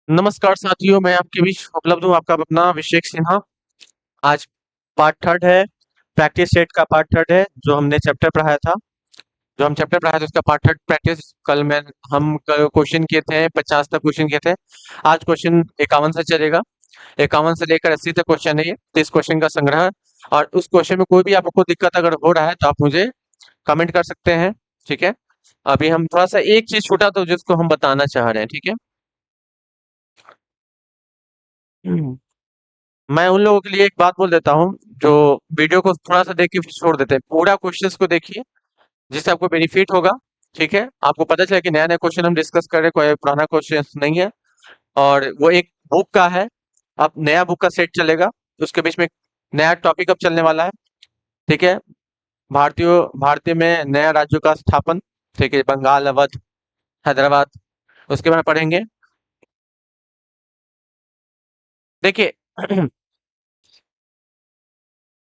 नमस्कार साथियों, मैं आपके बीच उपलब्ध हूँ। आपका अपना अभिषेक सिन्हा। आज पार्ट थर्ड है, प्रैक्टिस सेट का पार्ट थर्ड है। जो हम चैप्टर पढ़ाया था उसका पार्ट थर्ड प्रैक्टिस। कल मैं हम क्वेश्चन किए थे, 50 तक क्वेश्चन किए थे। आज क्वेश्चन 51 से चलेगा। 51 से लेकर 80 तक क्वेश्चन है ये, 30 क्वेश्चन का संग्रह। और उस क्वेश्चन में कोई भी आपको दिक्कत अगर हो रहा है तो आप मुझे कमेंट कर सकते हैं। ठीक है। अभी हम थोड़ा सा एक चीज छूटा तो जिसको हम बताना चाह रहे हैं। ठीक है। मैं उन लोगों के लिए एक बात बोल देता हूँ जो वीडियो को थोड़ा सा देख के फिर छोड़ देते हैं। पूरा क्वेश्चंस को देखिए, जिससे आपको बेनिफिट होगा। ठीक है, आपको पता चले कि नया नया क्वेश्चन हम डिस्कस कर रहे हैं, कोई पुराना क्वेश्चन नहीं है। और वो एक बुक का है। अब नया बुक का सेट चलेगा, उसके बीच में नया टॉपिक अब चलने वाला है। ठीक है। भारतीय भारतीय में नया राज्यों का स्थापन। ठीक है, बंगाल, अवध, हैदराबाद, उसके बारे में पढ़ेंगे। देखिए,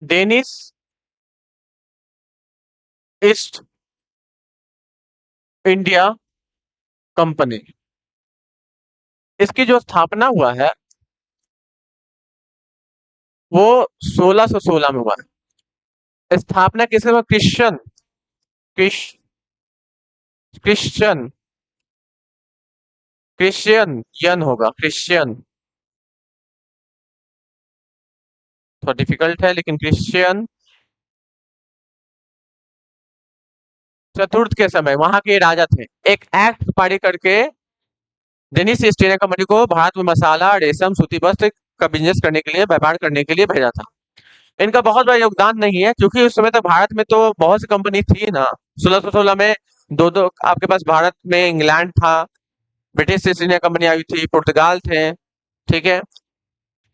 डेनिस ईस्ट इंडिया कंपनी, इसकी जो स्थापना हुआ है वो 1616 में हुआ है। स्थापना किसने हुआ? क्रिश क्रिश्चियन क्रिश्चियन यन होगा, क्रिश्चियन। थोड़ा डिफिकल्ट है लेकिन क्रिश्चियन चतुर्थ के समय वहां के राजा थे। एक एक्ट पारित करके डेनिस ईस्ट इंडिया कंपनी को भारत में मसाला, रेशम, सूती वस्त्र का बिजनेस करने के लिए, व्यापार करने के लिए भेजा था। इनका बहुत बड़ा योगदान नहीं है क्योंकि उस समय तक भारत में तो बहुत सी कंपनी थी ना। 1616 में दो दो आपके पास भारत में इंग्लैंड था, ब्रिटिश ईस्ट इंडिया कंपनी आई थी, पुर्तगाल थे। ठीक है,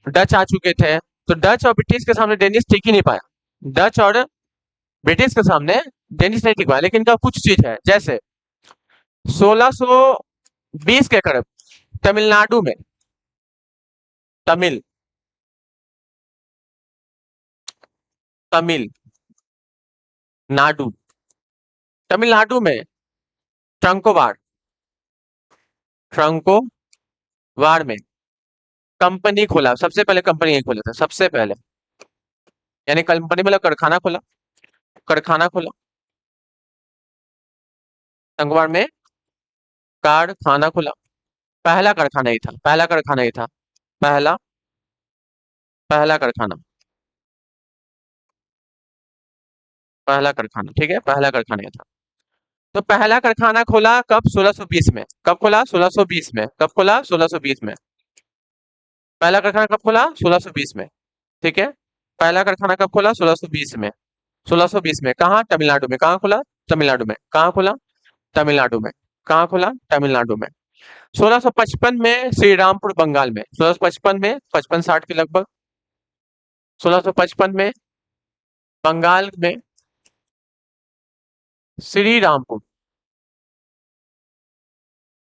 डच आ चुके थे। तो डच और ब्रिटिश के सामने डेनिस टिक ही नहीं पाया। डच और ब्रिटिश के सामने डेनिस नहीं टिक पाया। लेकिन इनका कुछ चीज है, जैसे 1620 के करीब तमिलनाडु में, तमिल तमिल नाडु तमिलनाडु में ट्रंकोवाड़ ट्रंकोवाड़ में कंपनी खोला। सबसे पहले कंपनी यही खोला था, सबसे पहले। यानी कंपनी मतलब कारखाना खोला, कारखाना खोला ट्रंकोवाड़ में, कारखाना खोला। पहला कारखाना ही था, पहला कारखाना ही था। पहला पहला कारखाना, पहला कारखाना। ठीक है, पहला कारखाना ही था। तो पहला कारखाना खोला कब? 1620 में। कब खोला? 1620 में। कब खोला? 1620 में। पहला कारखाना कब खोला? 1620 में। ठीक है, पहला कारखाना कब खोला? 1620 में। 1620 में कहाँ? तमिलनाडु में। कहाँ खोला? तमिलनाडु में। कहाँ खोला? तमिलनाडु में। कहाँ खोला? तमिलनाडु में। 1655 में श्री रामपुर बंगाल में। 1655 में, 55-60 के लगभग। 1655 में बंगाल में श्री रामपुर।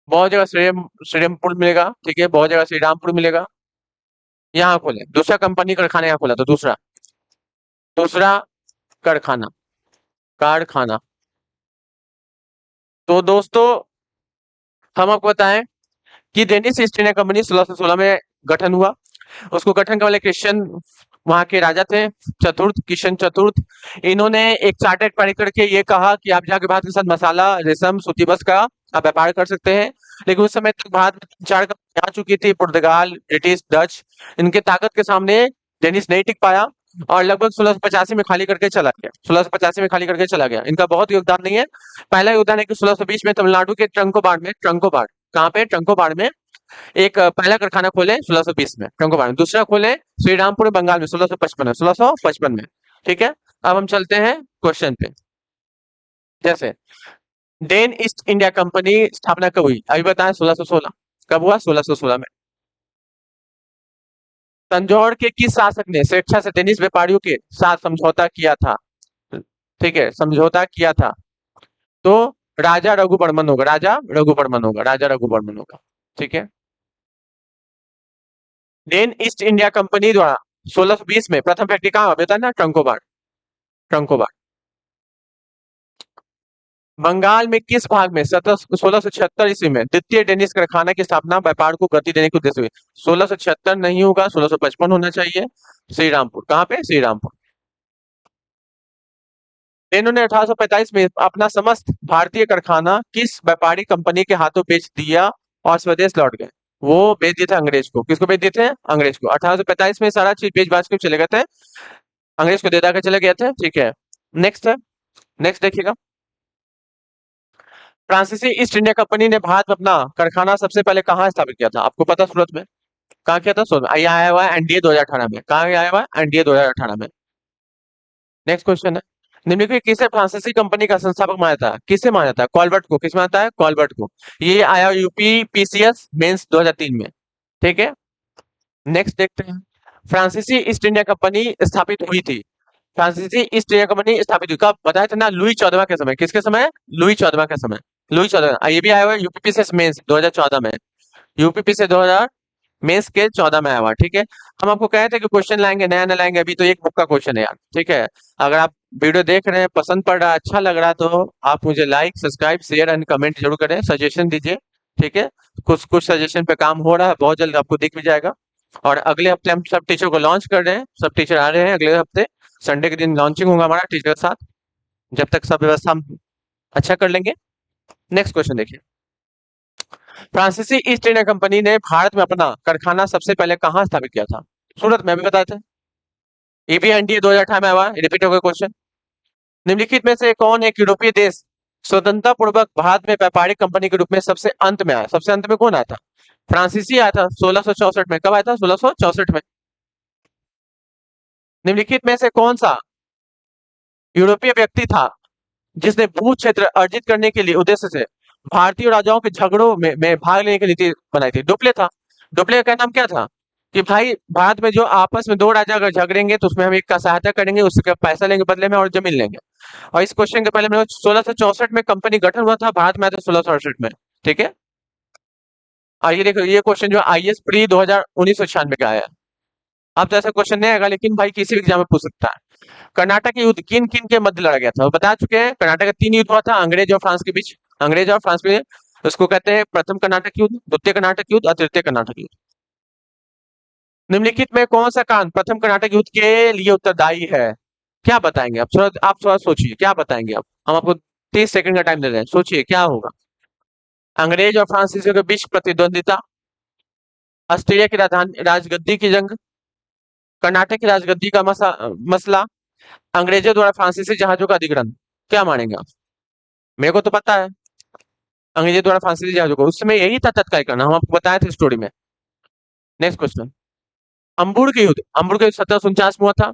बहुत जगह श्रीरामपुर मिलेगा। ठीक है, बहुत जगह श्री रामपुर मिलेगा। यहाँ खोले दूसरा कंपनी कारखाना, यहाँ खोला। तो दूसरा दूसरा कारखाना, कारखाना। तो दोस्तों, हम आपको बताएं कि डेनिस ईस्ट इंडिया कंपनी 1616 में गठन हुआ। उसको गठन करने वाले क्रिश्चियन वहां के राजा थे, चतुर्थ, किशन चतुर्थ। इन्होंने एक चार्टर पारित करके ये कहा कि आप जाके भारत के साथ मसाला, रेशम, सूती वस्त्र का आप व्यापार कर सकते हैं। लेकिन उस समय तक भारत में 4 कंपनी आ चुकी थी, पुर्तगाल, ब्रिटिश, डच। इनके ताकत के सामने डेनिस नहीं टिक पाया और लगभग 1685 में खाली करके चला गया। 1685 में खाली करके चला गया। इनका बहुत योगदान नहीं है। पहला योगदान है कि 1620 में तमिलनाडु के ट्रंकोबाड़, कहाँ पे? ट्रंकोबाड़ में एक पहला कारखाना खोले 1620 में, ट्रंकोबाड़ में। दूसरा खोले श्रीरामपुर बंगाल में 1655 में, 1655 में। ठीक है। अब हम चलते हैं क्वेश्चन पे। जैसे डेन ईस्ट इंडिया कंपनी स्थापना कब हुई? अभी बताएं, 1616। कब हुआ? 1616 में। तंजौर के किस शासक ने स्वेच्छा से डेनिश व्यापारियों के साथ समझौता किया था? ठीक है, समझौता किया था। तो राजा रघुवर्मन होगा, राजा रघुवर्मन होगा, राजा रघुवर्मन होगा। ठीक है। डेन ईस्ट इंडिया कंपनी द्वारा 1620 में प्रथम फैक्ट्री कहाँ? बताया ना, ट्रंकोबाड़, ट्रंकोबाड़। बंगाल में किस भाग में 1676 ईस्वी में द्वितीय डेनिस कारखाना की स्थापना व्यापार को गति देने के उद्देश्य हुई? 1676 नहीं होगा, 1655 होना चाहिए। श्री रामपुर, कहाँ पे? श्री रामपुर। इन्होंने 1845 में अपना समस्त भारतीय कारखाना किस व्यापारी कंपनी के हाथों बेच दिया और स्वदेश लौट गए? वो बेच दिए थे अंग्रेज को। किसको बेच दिए थे? अंग्रेज को। 1845 में सारा चीज बेच बाच के चले गए थे, अंग्रेज को दे दा के चले गए थे। ठीक है, नेक्स्ट है। नेक्स्ट देखिएगा, फ्रांसीसी ईस्ट इंडिया कंपनी ने भारत में अपना कारखाना सबसे पहले कहाँ स्थापित किया था? आपको पता, सूरत में। कहाँ किया था? सूरत में। ये आया हुआ है एनडीए 2018 में। कहाँ आया हुआ है? एनडीए 2018 में। नेक्स्ट क्वेश्चन है, निम्नलिखित किसे फ्रांसीसी कंपनी का संस्थापक माना जाता है? किसे माना जाता है? कॉल्बर्ट को। किस मानता है? कॉल्बर्ट को। ये आया यूपी पीसीएस मेंस 2003 में। ठीक है, नेक्स्ट देखते हैं, फ्रांसीसी ईस्ट इंडिया कंपनी स्थापित हुई थी। फ्रांसीसी ईस्ट इंडिया कंपनी स्थापित हुई कब? बताया था ना, लुई 14वां के समय। किसके समय? लुई 14वां के समय। लुई 14, ये भी आया हुआ है यूपीपीसीएस मेंस 2014 में। यूपीपीसीएस 2000 मेंस के 14 में आया हुआ। ठीक है, हम आपको कहे थे कि क्वेश्चन लाएंगे, नया न लाएंगे, अभी तो एक बुक का क्वेश्चन है यार। ठीक है, अगर आप वीडियो देख रहे हैं, पसंद पड़ रहा है, अच्छा लग रहा है, तो आप मुझे like, subscribe, share and comment जरूर करें, सजेशन दीजिए। ठीक है, कुछ कुछ सजेशन पे काम हो रहा है, बहुत जल्द आपको दिख भी जाएगा। और अगले हफ्ते हम सब टीचर को लॉन्च कर रहे हैं, सब टीचर आ रहे हैं अगले हफ्ते। संडे के दिन लॉन्चिंग होगा हमारा टीचर के साथ, जब तक सब व्यवस्था हम अच्छा कर लेंगे। नेक्स्ट क्वेश्चन देखिए, फ्रांसीसी ईस्ट इंडिया कंपनी ने भारत में अपना कारखाना सबसे पहले कहाँ स्थापित किया था? सूरत में। अभी बताए थे। ये भी एनडीए 2018 में आया, रिपीट हो गया क्वेश्चन। निम्नलिखित में से कौन एक यूरोपीय देश स्वतंत्रता पूर्वक भारत में व्यापारिक कंपनी के रूप में सबसे अंत में आया? सबसे अंत में कौन आया था? फ्रांसीसी आया था 1664 में। कब आया था? 1664 में। निम्नलिखित में से कौन सा यूरोपीय व्यक्ति था जिसने भू क्षेत्र अर्जित करने के लिए उद्देश्य से भारतीय राजाओं के झगड़ों में भाग लेने की नीति बनाई थी? डुप्ले था। डुप्ले का नाम क्या था? कि भाई भारत में जो आपस में दो राजा अगर झगड़ेंगे तो उसमें हम एक का सहायता करेंगे, उसके पैसा लेंगे बदले में और जमीन लेंगे। और इस क्वेश्चन के पहले मैंने 1664 में कंपनी गठन हुआ था, भारत में आया था 1668 में। ठीक है, और ये देखो, ये क्वेश्चन जो आईएएस प्री 2019 का आया है। अब तो ऐसा क्वेश्चन नहीं आएगा, लेकिन भाई किसी भी एग्जाम में पूछ सकता है। कर्नाटक युद्ध किन किन के मध्य लड़ा गया था? वो बता चुके हैं, कर्नाटक का 3 युद्ध हुआ था अंग्रेज और फ्रांस के बीच। अंग्रेज और फ्रांस में। उसको कहते हैं प्रथम कर्नाटक युद्ध, द्वितीय कर्नाटक युद्ध और तृतीय कर्नाटक युद्ध। निम्नलिखित में कौन सा कांड प्रथम कर्नाटक युद्ध के लिए उत्तरदायी है? क्या बताएंगे आप? थोड़ा सोचिए, क्या बताएंगे आप? हम आपको 30 सेकंड का टाइम दे रहे हैं, सोचिए क्या होगा। अंग्रेज और फ्रांसीसियों के बीच प्रतिद्वंदिता, ऑस्ट्रेलिया की राजधानी राजगद्दी की जंग, कर्नाटक की राजगद्दी का मसला, अंग्रेजों द्वारा फ्रांसीसी जहाजों का अधिग्रहण। क्या मानेंगे आप? मेरे को तो पता है, अंग्रेजों द्वारा फ्रांसीसी जहाजों को, उस समय यही था तत्काल करना, हम आपको बताए थे स्टोरी में। नेक्स्ट क्वेश्चन, अंबुड़ के युद्ध। अंबुड़ के युद्ध 1749 में हुआ था।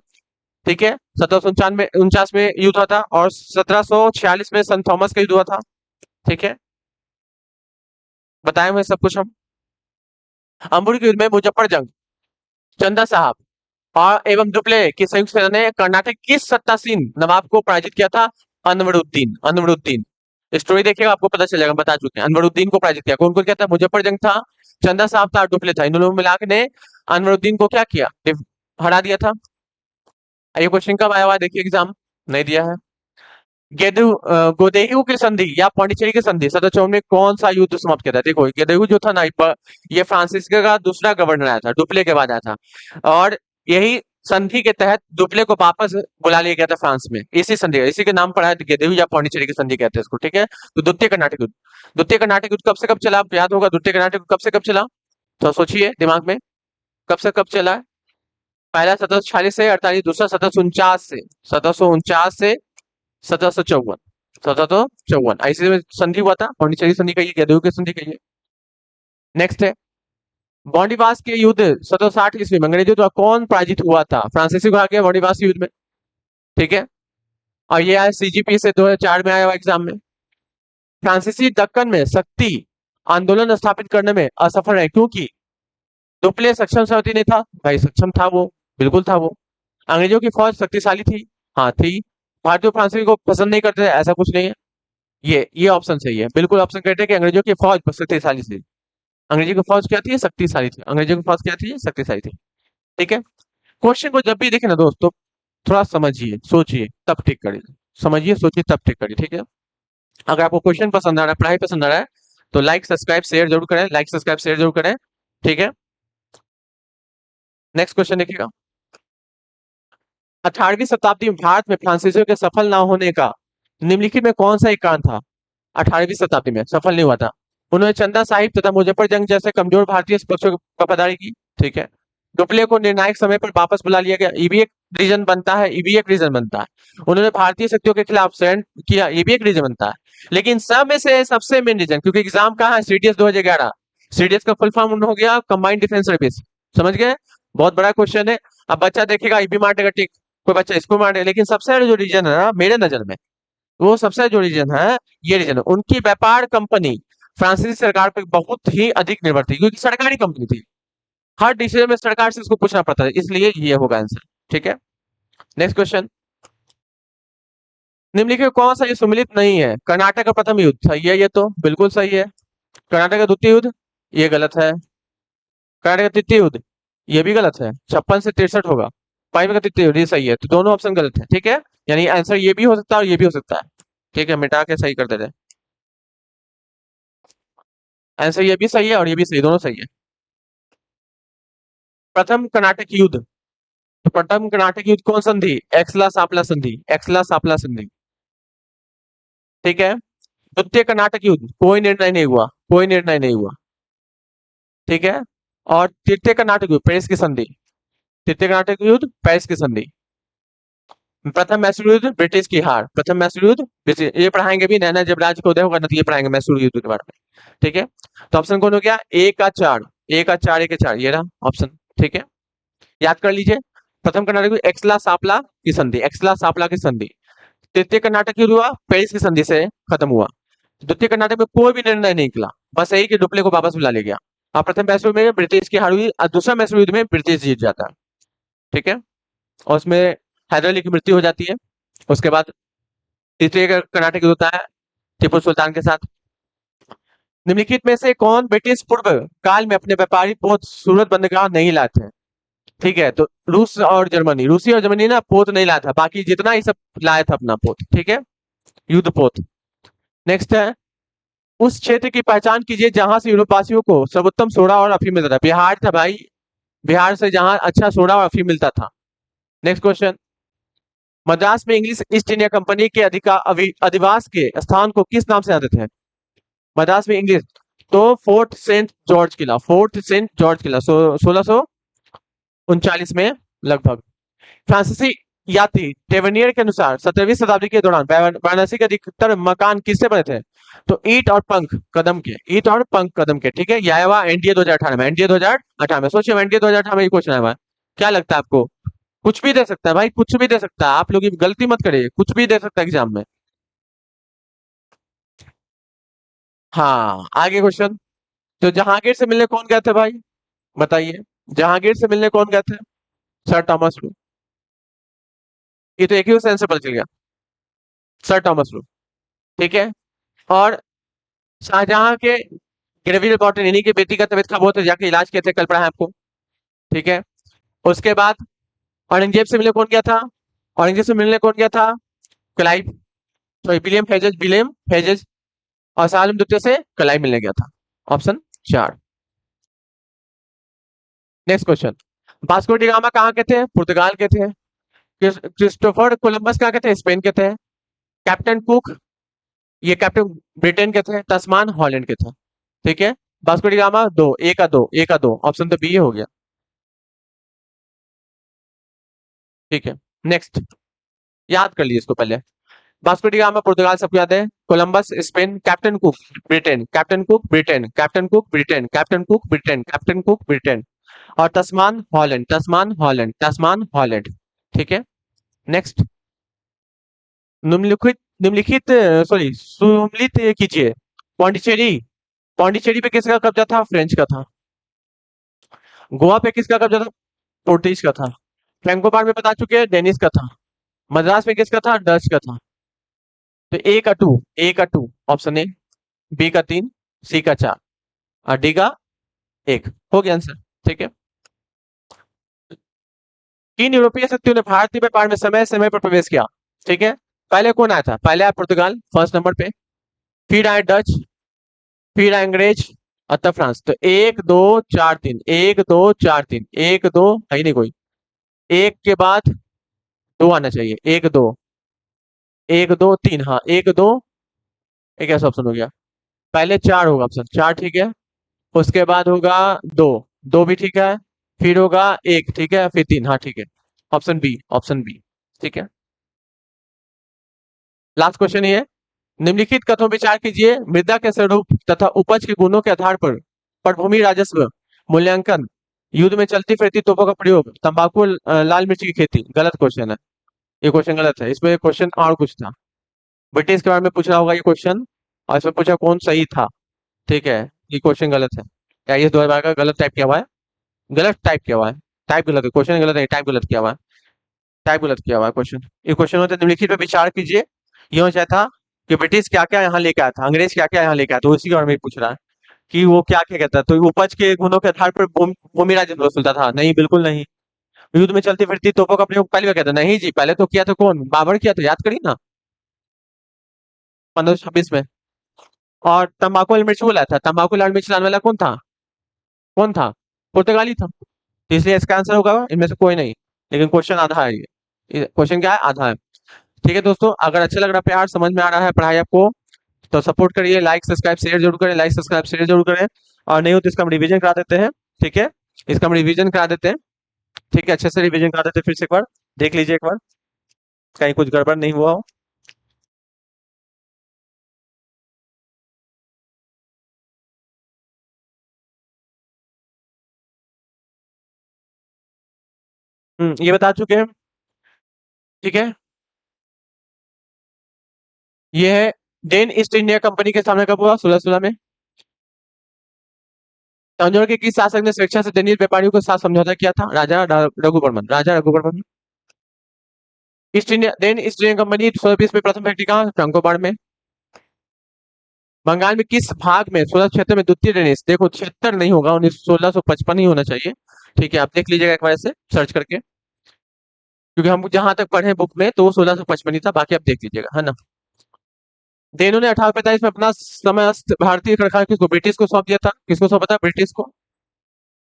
ठीक है, 1749 में युद्ध हुआ था, और 1746 में संत थॉमस का युद्ध हुआ था। ठीक है, बताए हुए सब कुछ हम। अंबुड़ के युद्ध में मुजफ्फर जंग, चंदा साहब और एवं दुप्ले की संयुक्त सेना ने कर्नाटक की सत्तासीन नवाब को पराजित किया था। अनवरुद्दीन। अनवरुद्दीन, स्टोरी देखिएगा आपको पता चलेगा, बता चुके हैं। अनवरुद्दीन को पराजित किया। कौन कौन किया था? मुजफ्फर जंग था, चंदा साहब था, डुप्ले था। इन दोनों मिला के ने अनवरुद्दीन को क्या किया? हरा दिया था। ये क्वेश्चन कब आया हुआ है? देखिए एग्जाम नहीं दिया है। गोदेहु की संधि या पांडिचेरी की संधि 1754 में कौन सा युद्ध समाप्त किया था? देखो, गोदेहु जो था ना, ये फ्रांसिस का दूसरा गवर्नर आया था, डुप्ले के बाद आया था। और यही संधि के तहत दुप्ले को वापस बुला लिया गया था फ्रांस में। इसी संधि, इसी के नाम पर है गेदेहू या पांडिचेरी की संधि कहते हैं इसको। ठीक है, तो द्वितीय कर्नाटक युद्ध। द्वितीय कर्नाटक युद्ध कब से कब चला? आपको याद होगा द्वितीय कर्नाटक युद्ध कब से कब चला? तो सोचिए दिमाग में, कब से कब चला है? पहला 1746 से 48, दूसरा 1749 से 1749 से 1754। 1754 ऐसे में संधि हुआ था, पांडिचेरी संधि का ये, गेदेहू की संधि का ये। नेक्स्ट है, बॉन्डिवास के युद्ध 1760 ईस्वी में अंग्रेजों द्वारा कौन पराजित हुआ था? फ्रांसीसी को आ गया बॉन्डिवास के युद्ध में। ठीक है, और ये आया सीजीपी से 2004 में आया हुआ एग्जाम में। फ्रांसीसी दक्कन में शक्ति आंदोलन स्थापित करने में असफल रहे क्योंकि दुप्ले सक्षम सारथी नहीं था। भाई सक्षम था वो, बिल्कुल था वो। अंग्रेजों की फौज शक्तिशाली थी, हाँ थी। भारतीय फ्रांसीसी को पसंद नहीं करते थे, ऐसा कुछ नहीं है। ये ऑप्शन सही है, बिल्कुल ऑप्शन कहते हैं कि अंग्रेजों की फौज शक्तिशाली थी। अंग्रेजों की फौज क्या थी? शक्तिशाली थी। अंग्रेजों की फौज क्या थी? शक्तिशाली थी। ठीक है, क्वेश्चन को जब भी देखे ना दोस्तों, थोड़ा समझिए, सोचिए, तब ठीक करिए। समझिए, सोचिए, तब ठीक करिए। ठीक है, अगर आपको क्वेश्चन पसंद आ रहा है, पढ़ाई पसंद आ रहा है, तो लाइक सब्सक्राइब शेयर जरूर करें, लाइक सब्सक्राइब शेयर जरूर करें। ठीक है, नेक्स्ट क्वेश्चन देखिएगा। 18वीं शताब्दी में भारत में फ्रांसीसियों के सफल ना होने का निम्नलिखित में कौन सा एक कारण था? 18वीं शताब्दी में सफल नहीं हुआ था। उन्होंने चंदा साहिब तथा मुजफ्फर जंग जैसे कमजोर भारतीय पक्षों की वफादारी की। ठीक है, टुपले को निर्णायक समय पर वापस बुला लिया गया, ये भी एक रीजन बनता है, ये भी एक रीजन बनता है। उन्होंने भारतीय शक्तियों के खिलाफ stand किया, ये भी एक रीजन बनता है। लेकिन सब में से सबसे मेन रीजन, क्योंकि एग्जाम कहाँ है, सीडीएस 2011, सीडीएस का फुल फॉर्म हो गया कंबाइंड डिफेंस सर्विस, समझ गए? बहुत बड़ा क्वेश्चन है। अब बच्चा देखेगा ये भी मारेगा टिक, कोई बच्चा इसको मारेगा, लेकिन सबसे जो रीजन है ना मेरे नजर में, वो सबसे जो रीजन है, ये रीजन है उनकी व्यापार कंपनी फ्रांसीसी सरकार पर बहुत ही अधिक निर्भर थी, क्योंकि सरकारी कंपनी थी। हर डिसीजन में सरकार से उसको पूछना पड़ता है, इसलिए ये होगा आंसर। ठीक है, नेक्स्ट क्वेश्चन। निम्नलिखित में कौन सा ये सुमिलित नहीं है? कर्नाटक का प्रथम युद्ध, सही है, ये तो बिल्कुल सही है। कर्नाटक का द्वितीय युद्ध, ये गलत है। कर्नाटक का तृतीय युद्ध, ये भी गलत है, 56 से 63 होगा। पाइप का तृतीय युद्ध, ये सही है, तो दोनों ऑप्शन गलत है। ठीक है, यानी आंसर ये भी हो सकता है और ये भी हो सकता है। ठीक है, मिटा के सही कर देते हैं। आंसर ये भी सही है और ये भी सही, दोनों सही है। प्रथम कर्नाटक युद्ध, तो प्रथम कर्नाटक युद्ध कौन संधि? एक्सला सापला संधि, एक्सला सापला संधि। ठीक है, द्वितीय कर्नाटक युद्ध कोई निर्णय नहीं हुआ, कोई निर्णय नहीं हुआ। ठीक है, और तृतीय कर्नाटक युद्ध पेरिस की संधि, तृतीय कर्नाटक युद्ध पेरिस की संधि। प्रथम मैसूर युद्ध ब्रिटिश की हार, प्रथम मैसूर युद्ध ये पढ़ाएंगे भी, नैना जब राज को उदय होगा ना तो ये पढ़ाएंगे मैसूर युद्ध के बारे में। ठीक है, तो ऑप्शन कौन हो गया? ए का 4, ए का 4, ए का 4, ये रहा ऑप्शन। ठीक है, याद कर लीजिए। प्रथम कर्नाटक युद्ध एक्सला सापला की संधि, एक्सला सापला की संधि। तृतीय कर्नाटक युद्ध हुआ पेरिस की संधि से खत्म हुआ। द्वितीय कर्नाटक में कोई भी निर्णय नहीं निकला, बस यही कि डुप्ले को वापस बुला लिया गया। और प्रथम मैसूर में ब्रिटिश की हार हुई और दूसरा मैसूर युद्ध में ब्रिटिश जीत जाता है। ठीक है, और उसमें हैदर अली की मृत्यु हो जाती है। उसके बाद तीसरे कर्नाटक युद्ध होता है टीपू सुल्तान के साथ। निम्नलिखित में से कौन ब्रिटिश पूर्व काल में अपने व्यापारी पोत सूरत बंदरगाह नहीं लाते हैं? ठीक है, तो रूस और जर्मनी, रूसी और जर्मनी ना पोत नहीं लाया था, बाकी जितना ही सब लाया था अपना पोत। ठीक है, युद्ध पोत। नेक्स्ट है, उस क्षेत्र की पहचान कीजिए जहां से यूरोपवासियों को सर्वोत्तम सोडा और अफीम मिलता था। बिहार था भाई, बिहार से जहां अच्छा सोडा और अफीम मिलता था। Next question. मद्रास में इंग्लिश ईस्ट इंडिया कंपनी के अधिवास के स्थान को किस नाम से जानते थे? मद्रास में इंग्लिश, तो फोर्ट सेंट जॉर्ज किला, फोर्ट सेंट जॉर्ज किला 1639 में लगभग। फ्रांसीसी यात्री टेवर्नियर के अनुसार 17वीं शताब्दी के दौरान वाराणसी के अधिकतर मकान किससे बने थे? तो ईंट और पंख कदम के, ईंट और पंख कदम के। ठीक है, ये आया हुआ एनडीए 2018 में, एनडीए 2018 में। सोचिए एनडीए 2018 में ये क्वेश्चन आया हुआ है। क्या लगता है आपको? कुछ भी दे सकता है भाई, कुछ भी दे सकता है, आप लोग गलती मत करिए, कुछ भी दे सकता है एग्जाम में। हाँ, आगे क्वेश्चन। तो जहांगीर से मिलने कौन गए थे भाई? बताइए, जहांगीर से मिलने कौन गए थे? सर थॉमस लो। ये तो एक ही आंसर पता चल गया, सर थॉमस लो। ठीक है, और शाहजहां के ग्रेवी रिपोर्ट इन्हीं की बेटी का तबीयत खराब हुआ तो जाके इलाज किए थे, कल पढ़ा है आपको। ठीक है, उसके बाद औरंगजेब से मिलने कौन गया था? औरंगजेब से मिलने कौन गया था? Clive, sorry William hedges, William hedges. और शाह आलम द्वितीय से क्लाइव मिलने गया था, option 4। Next question. Vasco D gamma कहाँ के थे? पुर्तगाल के थे। क्रिस्टोफर कोलंबस कहाँ के थे? स्पेन के थे। कैप्टन कुक, ये कैप्टन ब्रिटेन के थे। तस्मान हॉलैंड के थे। ठीक है, वास्को डी गामा 2, ए का 2, ए का 2, ऑप्शन तो बी हो गया। ठीक है, नेक्स्ट, याद कर लीजिए इसको पहले। वास्को डी गामा पुर्तगाल, सबको याद है। Columbus Spain, captain cook Britain, captain cook Britain, captain cook Britain, captain cook Britain, captain cook Britain. और तस्मान हॉलैंड, तस्मान हॉलैंड, तस्मान हॉलैंड। ठीक है, नेक्स्ट। निम्नलिखित निम्नलिखित सॉरी सुमलित कीजिए। पौंडीचेरी, पौंडीचेरी पे किसका कब्जा था? फ्रेंच का था। गोवा पे किसका कब्जा था? पोर्टुगीज का था। फ्रैंकोबार में बता चुके हैं, डेनिस का था। मद्रास में किसका था? डच का था। तो ए का 2, ए का 2, ऑप्शन ए। बी का 3, सी का 4 और डी का 1 हो गया आंसर। ठीक है, किन यूरोपीय शक्तियों ने भारतीय व्यापार में समय समय पर प्रवेश किया? ठीक है, पहले कौन आया था? पहले आया पुर्तगाल फर्स्ट नंबर पे। फिर आए डच, फिर आए अंग्रेज और तब फ्रांस। तो 1 2 4 3, 1 2 4 3, 1 2 है ही नहीं कोई। एक के बाद दो आना चाहिए, 1 2, 1 2 3, हाँ 1 2। एक ऐसा ऑप्शन हो गया। पहले 4 होगा, ऑप्शन 4 ठीक है। उसके बाद होगा 2, 2 भी ठीक है। फिर होगा 1 ठीक है, फिर 3, हाँ ठीक है। ऑप्शन बी, ऑप्शन बी ठीक है। लास्ट क्वेश्चन ये है, निम्नलिखित कथनों पर विचार कीजिए। मृदा के स्वरूप तथा उपज के गुणों के आधार पर पटभूमि राजस्व मूल्यांकन, युद्ध में चलती फिरती तोपों का प्रयोग, तंबाकू लाल मिर्च की खेती। गलत क्वेश्चन है, ये क्वेश्चन गलत है। इसमें क्वेश्चन और कुछ था, ब्रिटिश के बारे में पूछ रहा होगा ये क्वेश्चन, और इसमें पूछा कौन सही था। ठीक है, ये क्वेश्चन गलत है। क्या ये 2012 का गलत टाइप किया हुआ है, गलत टाइप किया हुआ है। टाइप गलत है, क्वेश्चन गलत है, टाइप गलत किया हुआ है, टाइप गलत किया हुआ है क्वेश्चन। ये क्वेश्चन होता है निम्नलिखित पे विचार कीजिए। ये हो चाहे था कि ब्रिटिश क्या क्या यहाँ लेके आया था, अंग्रेज क्या क्या यहाँ लेके आया था, उसी के बारे में पूछ रहा है कि वो क्या क्या कहता है। तो उपज के गुणों के आधार पर भूमि राजस्व वसूलता था, नहीं बिल्कुल नहीं। युद्ध में चलती फिरती तोपों का प्रयोग पहले क्या था, नहीं जी, पहले तो किया था कौन, बाबर किया था, याद करिए ना, 1526 में। और तंबाकू लाल मिर्च बोला था, तंबाकू लाल मिर्च लाने वाला कौन था, कौन था, पुर्तगाली था। तो इसलिए इसका आंसर होगा इनमें से कोई नहीं। लेकिन क्वेश्चन आधा है, ये क्वेश्चन क्या है, आधा है। ठीक है दोस्तों, अगर अच्छा लग रहा है, प्यार समझ में आ रहा है पढ़ाई आपको, तो सपोर्ट करिए, लाइक सब्सक्राइब शेयर जरूर करें, लाइक सब्सक्राइब शेयर जरूर करें। और नहीं हो तो इसका हम रिवीजन करा देते हैं। ठीक है, इसका हम रिवीजन करा देते हैं। ठीक है, अच्छे से रिवीजन करा देते हैं, फिर से एक बार देख लीजिए एक बार, कहीं कुछ गड़बड़ नहीं हुआ हो। ये बता चुके हैं। ठीक है, ये है डेन ईस्ट इंडिया कंपनी के सामने कब हुआ, 1616 में। तंजौर के किस शासक ने स्वेच्छा से डेनिश व्यापारियों के साथ समझौता किया था, राजा रघुवर्मन, राजा Raghuvarman. East India then East India Company 1620 में प्रथम फैक्ट्री कहाँ, टंकोबाड़ में। बंगाल में किस भाग में 1676 में द्वितीय डेनिस, देखो 76 नहीं होगा, 1655 ही होना चाहिए। ठीक है, आप देख लीजिएगा एक बार ऐसे सर्च करके, क्योंकि हम जहां तक पढ़े बुक में तो 1655 ही था, बाकी आप देख लीजिएगा, है ना। डेनो ने 1845 में अपना समस्त भारतीय कारखाना किसको, ब्रिटिश को सौंप दिया था, किसको सौंपा था, ब्रिटिश को।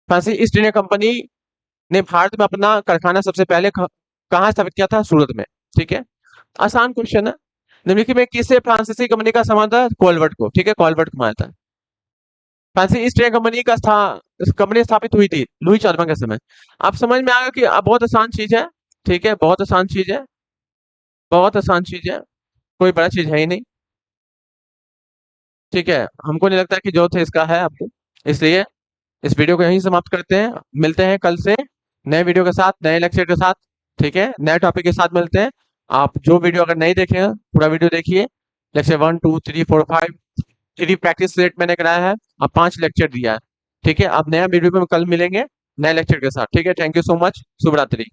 फ्रांसी ईस्ट इंडिया कंपनी ने भारत में अपना कारखाना सबसे पहले कहाँ स्थापित किया था, सूरत में। ठीक है, आसान क्वेश्चन है। निम्नलिखित में किसे फ्रांसीसी कंपनी का समान था, कॉलवर्ट को। ठीक है, कॉलवर्ट को माना था। फ्रांसी ईस्ट इंडिया कंपनी का कंपनी स्थापित हुई थी लुई 14वां के समय। आप समझ में आएगा कि अब बहुत आसान चीज है। ठीक है, बहुत आसान चीज है, बहुत आसान चीज है, कोई बड़ा चीज है ही नहीं। ठीक है, हमको नहीं लगता कि जो थे इसका है आपको, इसलिए इस वीडियो को यहीं समाप्त करते हैं। मिलते हैं कल से नए वीडियो के साथ, नए लेक्चर के साथ। ठीक है, नए टॉपिक के साथ मिलते हैं। आप जो वीडियो अगर नहीं देखे हैं, पूरा वीडियो देखिए। लेक्चर 1 2 3 4 5 3 प्रैक्टिस सेट मैंने कराया है, अब 5 लेक्चर दिया है। ठीक है, अब नया वीडियो में कल मिलेंगे नए लेक्चर के साथ। ठीक है, थैंक यू सो मच, शुभ रात्रि।